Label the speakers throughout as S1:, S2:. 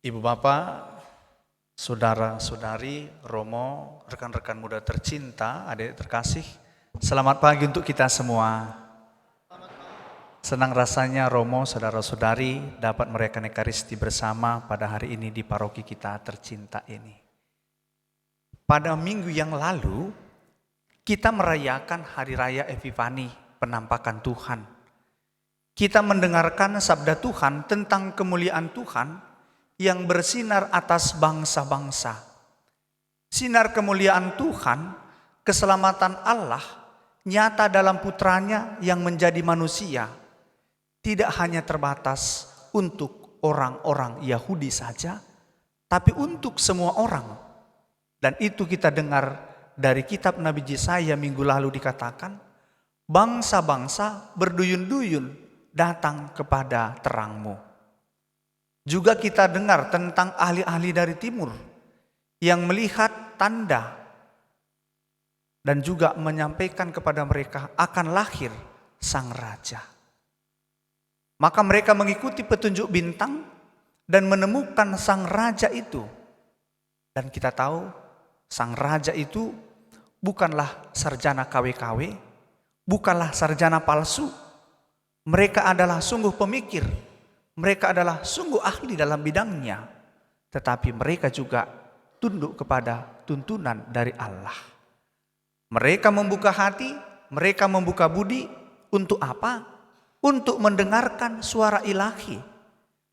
S1: Ibu Bapak, saudara-saudari, Romo, rekan-rekan muda tercinta, adik terkasih, selamat pagi untuk kita semua. Senang rasanya Romo, saudara-saudari dapat merayakan Ekaristi bersama pada hari ini di paroki kita tercinta ini. Pada minggu yang lalu, kita merayakan Hari Raya Epifani, penampakan Tuhan. Kita mendengarkan sabda Tuhan tentang kemuliaan Tuhan yang bersinar atas bangsa-bangsa. Sinar kemuliaan Tuhan, keselamatan Allah, nyata dalam putranya yang menjadi manusia, tidak hanya terbatas untuk orang-orang Yahudi saja, tapi untuk semua orang. Dan itu kita dengar dari kitab Nabi Yesaya minggu lalu dikatakan, bangsa-bangsa berduyun-duyun datang kepada terangmu. Juga kita dengar tentang ahli-ahli dari timur yang melihat tanda dan juga menyampaikan kepada mereka akan lahir sang raja. Maka mereka mengikuti petunjuk bintang dan menemukan sang raja itu. Dan kita tahu sang raja itu bukanlah sarjana KW-KW, bukanlah sarjana palsu. Mereka adalah sungguh pemikir. Mereka adalah sungguh ahli dalam bidangnya, tetapi mereka juga tunduk kepada tuntunan dari Allah. Mereka membuka hati, mereka membuka budi, untuk apa? Untuk mendengarkan suara ilahi,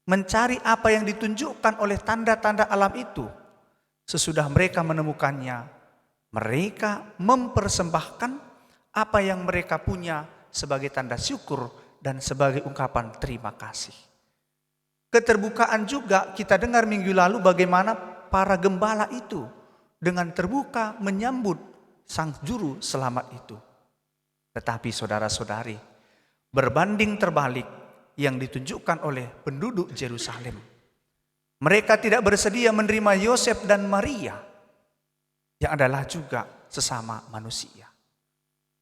S1: mencari apa yang ditunjukkan oleh tanda-tanda alam itu. Sesudah mereka menemukannya, mereka mempersembahkan apa yang mereka punya sebagai tanda syukur dan sebagai ungkapan terima kasih. Keterbukaan juga kita dengar minggu lalu bagaimana para gembala itu dengan terbuka menyambut sang juru selamat itu. Tetapi saudara-saudari, berbanding terbalik yang ditunjukkan oleh penduduk Yerusalem. Mereka tidak bersedia menerima Yosef dan Maria yang adalah juga sesama manusia.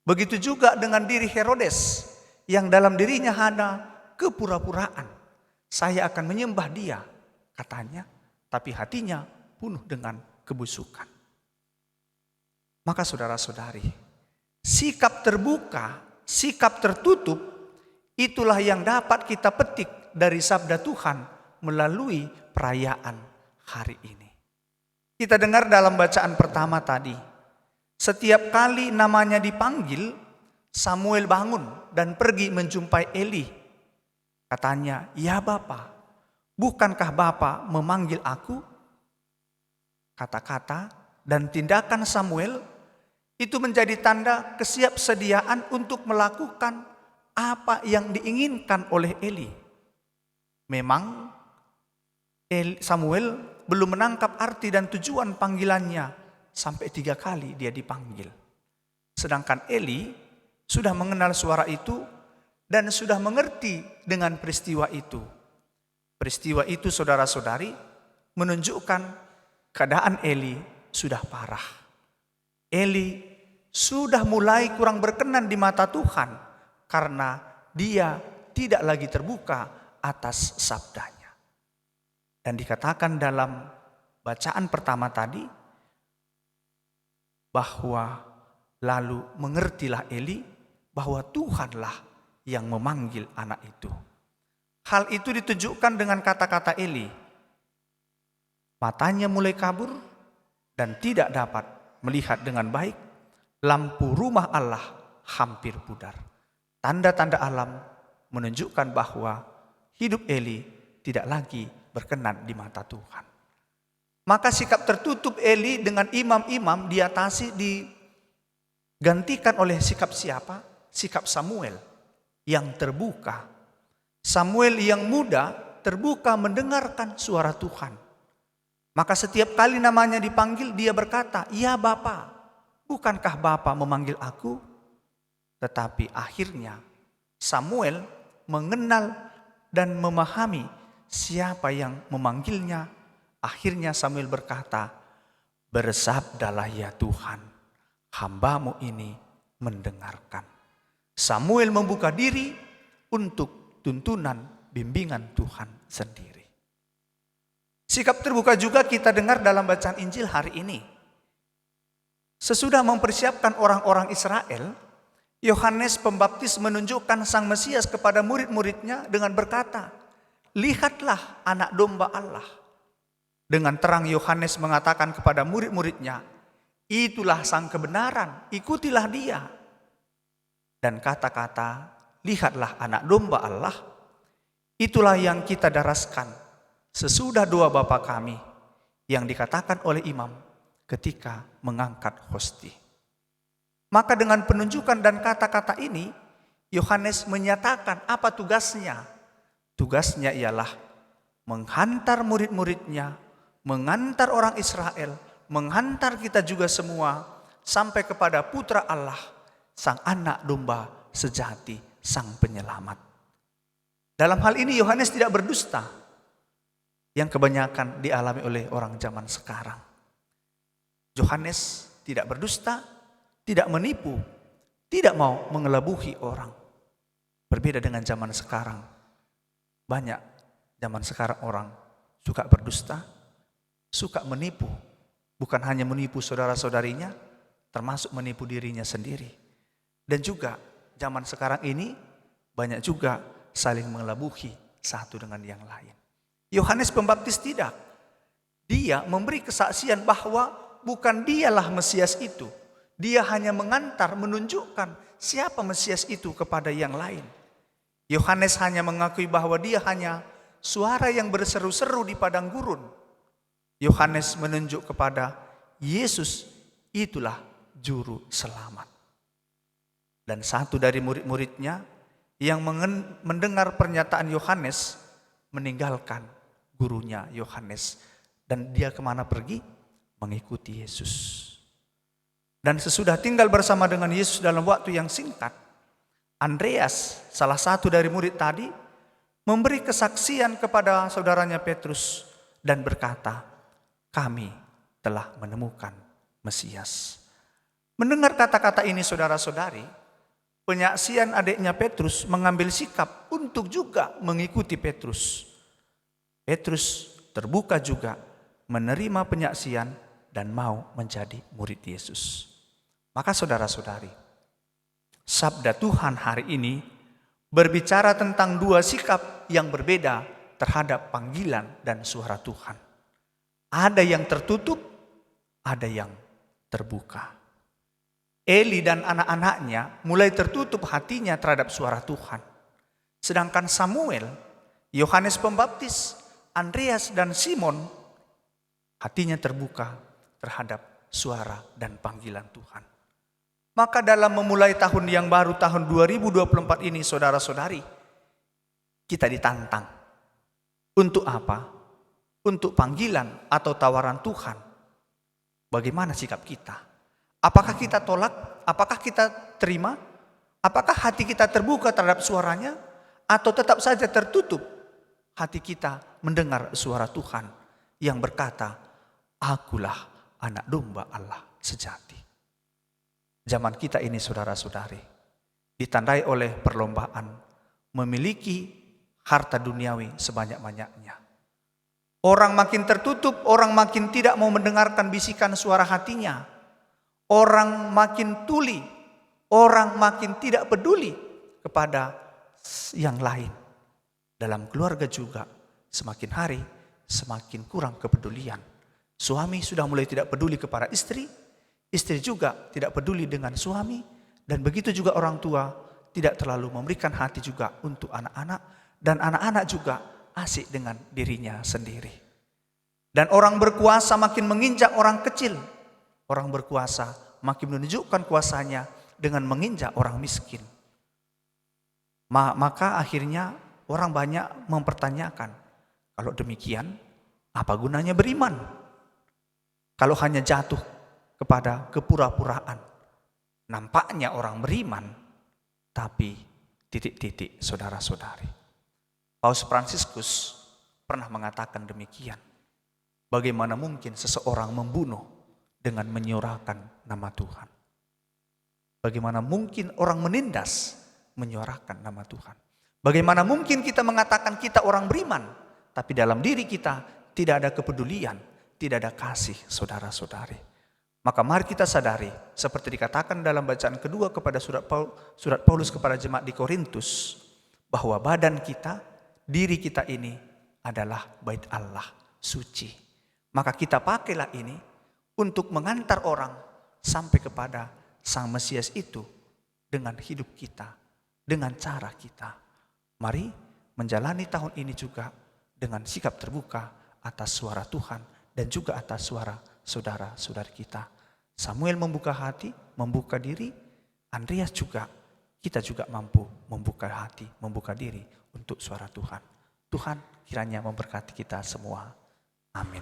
S1: Begitu juga dengan diri Herodes yang dalam dirinya ada kepura-puraan. Saya akan menyembah dia, katanya, tapi hatinya penuh dengan kebusukan. Maka saudara-saudari, sikap terbuka, sikap tertutup, itulah yang dapat kita petik dari sabda Tuhan melalui perayaan hari ini. Kita dengar dalam bacaan pertama tadi, setiap kali namanya dipanggil, Samuel bangun dan pergi menjumpai Eli. Katanya, ya Bapa, bukankah Bapa memanggil aku? Kata-kata dan tindakan Samuel itu menjadi tanda kesiapsediaan untuk melakukan apa yang diinginkan oleh Eli. Memang Samuel belum menangkap arti dan tujuan panggilannya sampai 3 kali dia dipanggil. Sedangkan Eli sudah mengenal suara itu dan sudah mengerti dengan peristiwa itu. Peristiwa itu saudara-saudari menunjukkan keadaan Eli sudah parah. Eli sudah mulai kurang berkenan di mata Tuhan karena dia tidak lagi terbuka atas sabdanya. Dan dikatakan dalam bacaan pertama tadi bahwa lalu mengertilah Eli bahwa Tuhanlah yang memanggil anak itu. Hal itu ditunjukkan dengan kata-kata Eli. Matanya mulai kabur dan tidak dapat melihat dengan baik. Lampu rumah Allah hampir pudar. Tanda-tanda alam menunjukkan bahwa hidup Eli tidak lagi berkenan di mata Tuhan. Maka sikap tertutup Eli dengan imam-imam digantikan oleh sikap siapa? Sikap Samuel yang terbuka. Samuel yang muda terbuka mendengarkan suara Tuhan. Maka setiap kali namanya dipanggil dia berkata, ya Bapa, bukankah Bapa memanggil aku? Tetapi akhirnya Samuel mengenal dan memahami siapa yang memanggilnya. Akhirnya Samuel berkata, bersabdalah ya Tuhan, hambamu ini mendengarkan. Samuel membuka diri untuk tuntunan bimbingan Tuhan sendiri. Sikap terbuka juga kita dengar dalam bacaan Injil hari ini. Sesudah mempersiapkan orang-orang Israel, Yohanes Pembaptis menunjukkan Sang Mesias kepada murid-muridnya dengan berkata, "Lihatlah anak domba Allah." Dengan terang Yohanes mengatakan kepada murid-muridnya, "Itulah sang kebenaran, ikutilah dia." Dan kata-kata, "Lihatlah anak domba Allah," itulah yang kita daraskan sesudah doa Bapa kami yang dikatakan oleh imam ketika mengangkat hosti. Maka dengan penunjukan dan kata-kata ini, Yohanes menyatakan apa tugasnya. Tugasnya ialah menghantar murid-muridnya, menghantar orang Israel, menghantar kita juga semua sampai kepada Putra Allah, Sang Anak Domba sejati, Sang Penyelamat. Dalam hal ini Yohanes tidak berdusta, yang kebanyakan dialami oleh orang zaman sekarang. Yohanes tidak berdusta, tidak menipu, tidak mau mengelabuhi orang. Berbeda dengan zaman sekarang. Banyak zaman sekarang orang suka berdusta, suka menipu. Bukan hanya menipu saudara-saudarinya, termasuk menipu dirinya sendiri. Dan juga zaman sekarang ini banyak juga saling mengelabuhi satu dengan yang lain. Yohanes Pembaptis tidak. Dia memberi kesaksian bahwa bukan dialah Mesias itu. Dia hanya mengantar, menunjukkan siapa Mesias itu kepada yang lain. Yohanes hanya mengakui bahwa dia hanya suara yang berseru-seru di padang gurun. Yohanes menunjuk kepada Yesus, itulah juru selamat. Dan satu dari murid-muridnya yang mendengar pernyataan Yohanes meninggalkan gurunya Yohanes. Dan dia kemana pergi? Mengikuti Yesus. Dan sesudah tinggal bersama dengan Yesus dalam waktu yang singkat, Andreas, salah satu dari murid tadi, memberi kesaksian kepada saudaranya Petrus dan berkata, "Kami telah menemukan Mesias." Mendengar kata-kata ini saudara-saudari, penyaksian adiknya Petrus mengambil sikap untuk juga mengikuti Petrus. Petrus terbuka juga menerima penyaksian dan mau menjadi murid Yesus. Maka saudara-saudari, sabda Tuhan hari ini berbicara tentang dua sikap yang berbeda terhadap panggilan dan suara Tuhan. Ada yang tertutup, ada yang terbuka. Eli dan anak-anaknya mulai tertutup hatinya terhadap suara Tuhan. Sedangkan Samuel, Yohanes Pembaptis, Andreas dan Simon hatinya terbuka terhadap suara dan panggilan Tuhan. Maka dalam memulai tahun yang baru, tahun 2024 ini saudara-saudari, kita ditantang. Untuk apa? Untuk panggilan atau tawaran Tuhan. Bagaimana sikap kita? Apakah kita tolak? Apakah kita terima? Apakah hati kita terbuka terhadap suaranya? Atau tetap saja tertutup hati kita mendengar suara Tuhan yang berkata, "Akulah anak domba Allah sejati." Zaman kita ini saudara-saudari ditandai oleh perlombaan memiliki harta duniawi sebanyak-banyaknya. Orang makin tertutup, orang makin tidak mau mendengarkan bisikan suara hatinya. Orang makin tuli, orang makin tidak peduli kepada yang lain. Dalam keluarga juga semakin hari semakin kurang kepedulian. Suami sudah mulai tidak peduli kepada istri. Istri juga tidak peduli dengan suami, dan begitu juga orang tua tidak terlalu memberikan hati juga untuk anak-anak, dan anak-anak juga asik dengan dirinya sendiri. Dan orang berkuasa makin menginjak orang kecil. Orang berkuasa makin menunjukkan kuasanya dengan menginjak orang miskin. Maka akhirnya orang banyak mempertanyakan, kalau demikian apa gunanya beriman? Kalau hanya jatuh kepada kepura-puraan. Nampaknya orang beriman, tapi titik-titik saudara-saudari. Paus Fransiskus pernah mengatakan demikian. Bagaimana mungkin seseorang membunuh dengan menyuarakan nama Tuhan? Bagaimana mungkin orang menindas menyuarakan nama Tuhan? Bagaimana mungkin kita mengatakan kita orang beriman, tapi dalam diri kita tidak ada kepedulian, tidak ada kasih saudara-saudari. Maka mari kita sadari, seperti dikatakan dalam bacaan kedua kepada surat Paulus kepada jemaat di Korintus, bahwa badan kita, diri kita ini adalah bait Allah, suci. Maka kita pakailah ini untuk mengantar orang sampai kepada Sang Mesias itu dengan hidup kita, dengan cara kita. Mari menjalani tahun ini juga dengan sikap terbuka atas suara Tuhan dan juga atas suara saudara-saudari kita. Samuel membuka hati, membuka diri, Andreas juga, kita juga mampu membuka hati, membuka diri untuk suara Tuhan. Tuhan kiranya memberkati kita semua. Amin.